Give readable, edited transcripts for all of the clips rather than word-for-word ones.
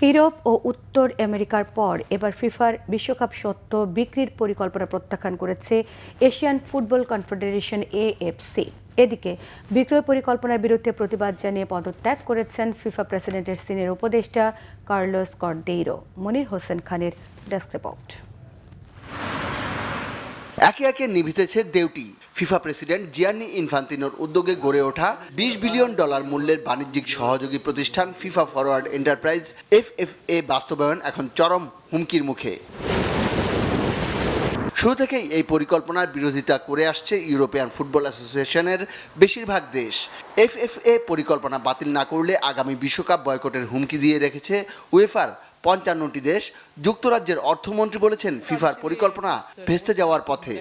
Europe ও উত্তর আমেরিকার পর এবার ফিফার বিশ্বকাপ স্বত্ব বিক্রির পরিকল্পনা প্রত্যাখ্যান করেছে এশিয়ান ফুটবল কনফেডারেশন এএফসি। এদিকে বিক্রয় পরিকল্পনার বিরুদ্ধে প্রতিবাদ জানিয়ে পদত্যাগ করেছেন ফিফা প্রেসিডেন্টের সিনিয়র উপদেষ্টা কার্লোস কর্দেইরো। মনির হোসেন খানের ডেস্ক রিপোর্ট। একে একে নিভিতেছে দেউটি। ফিফা প্রেসিডেন্ট জিয়ান্নি ইনফান্তিনোর উদ্যোগে গড়ে ওঠা $20 বিলিয়ন মূল্যের বাণিজ্যিক সহযোগী প্রতিষ্ঠান ফিফা ফরওয়ার্ড এন্টারপ্রাইজ এফএফএ বাস্তবায়ন এখন চরম হুমকির মুখে। শুরু থেকেই এই পরিকল্পনার বিরোধিতা করে আসছে ইউরোপিয়ান ফুটবল অ্যাসোসিয়েশনের বেশিরভাগ দেশ। এফএফএ পরিকল্পনা বাতিল না করলে আগামী বিশ্বকাপ বয়কটের হুমকি দিয়ে রেখেছে উয়েফার 55টি দেশ। যুক্তরাজ্যের অর্থমন্ত্রী বলেছেন ফিফার পরিকল্পনা ভেস্তে যাওয়ার পথে।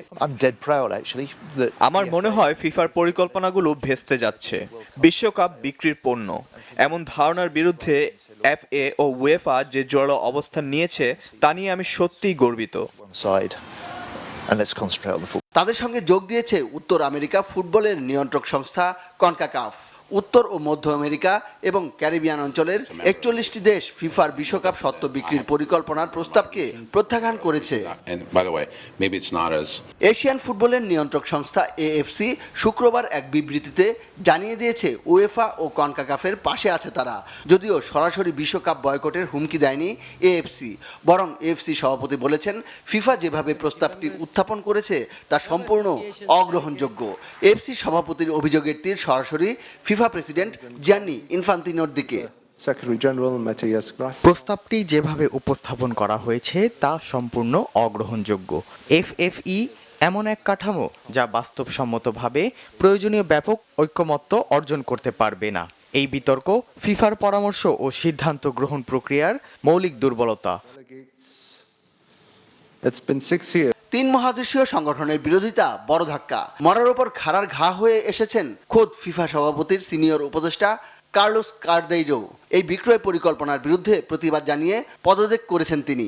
আমার মনে হয় ফিফার পরিকল্পনাগুলো ভেস্তে যাচ্ছে। বিশ্বকাপ বিক্রির পণ্য এমন ধারণার বিরুদ্ধে এফএ ও উয়েফা যে জোরালো অবস্থান নিয়েছে তা নিয়ে আমি সত্যিই গর্বিত। তাদের সঙ্গে যোগ দিয়েছে উত্তর আমেরিকা ফুটবলের নিয়ন্ত্রক সংস্থা কনকাকাফ। উত্তর ও মধ্য আমেরিকা এবং ক্যারিবিয়ান অঞ্চলের 41টি দেশ ফিফার বিশ্বকাপ স্বত্ব বিক্রির পরিকল্পনার প্রস্তাবকে প্রত্যাখ্যান করেছে। এশিয়ান ফুটবলের নিয়ন্ত্রক সংস্থা এএফসি শুক্রবার এক বিবৃতিতে জানিয়ে দিয়েছে উয়েফা ও কনকাকাফের পাশে আছে তারা। যদিও সরাসরি বিশ্বকাপ বয়কটের হুমকি দেয়নি এএফসি, বরং এএফসি সভাপতি বলেছেন ফিফা যেভাবে প্রস্তাবটি উত্থাপন করেছে তা সম্পূর্ণ অগ্রহণযোগ্য। এএফসি সভাপতির অভিযোগের তীর সরাসরি ফিফা প্রেসিডেন্ট জিয়ান্নি ইনফান্তিনোর দিকে। প্রস্তাবটি যেভাবে উপস্থাপন করা হয়েছে তা সম্পূর্ণ অগ্রহণযোগ্য। এফএফই এমন এক কাঠামো যা বাস্তবসম্মতভাবে প্রয়োজনীয় ব্যাপক ঐকমত্য অর্জন করতে পারবে না। এই বিতর্ক ফিফার পরামর্শ ও সিদ্ধান্ত গ্রহণ প্রক্রিয়ার মৌলিক দুর্বলতা। 3 মহাদেশীয় সংগঠনের বিরোধিতা বড় ধাক্কা। মরার ওপর খাড়ার ঘা হয়ে এসেছেন খোদ ফিফা সভাপতির সিনিয়র উপদেষ্টা কার্লোস কর্দেইরো। এই বিক্রয় পরিকল্পনার বিরুদ্ধে প্রতিবাদ জানিয়ে পদত্যাগ করেছেন তিনি।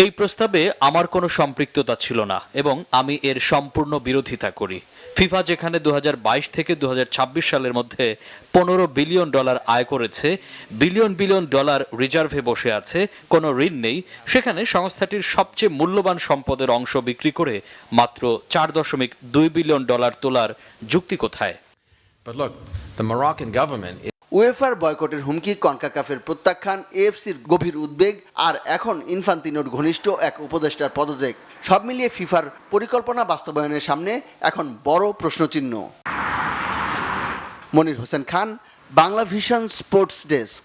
এই প্রস্তাবে আমার কোনো সম্পৃক্ততা ছিল না এবং আমি এর সম্পূর্ণ বিরোধিতা করি। ফিফা যেখানে 2022 থেকে 2026 সালের মধ্যে $15 বিলিয়ন আয় করেছে, বিলিয়ন ডলার রিজার্ভে বসে আছে, কোনো ঋণ নেই, সেখানে সংস্থাটির সবচেয়ে মূল্যবান সম্পদের অংশ বিক্রি করে মাত্র $4.2 বিলিয়ন তোলার যুক্তি কোথায়? উয়েফার বয়কটের হুমকি, কনকাকাফের প্রত্যাখ্যান, এএফসির গভীর উদ্বেগ আর এখন ইনফান্তিনোর ঘনিষ্ঠ এক উপদেষ্টার পদত্যাগ, সব মিলিয়ে ফিফার পরিকল্পনা বাস্তবায়নের সামনে এখন বড় প্রশ্নচিহ্ন। Monir Hossain Khan, Bangla vision sports desk.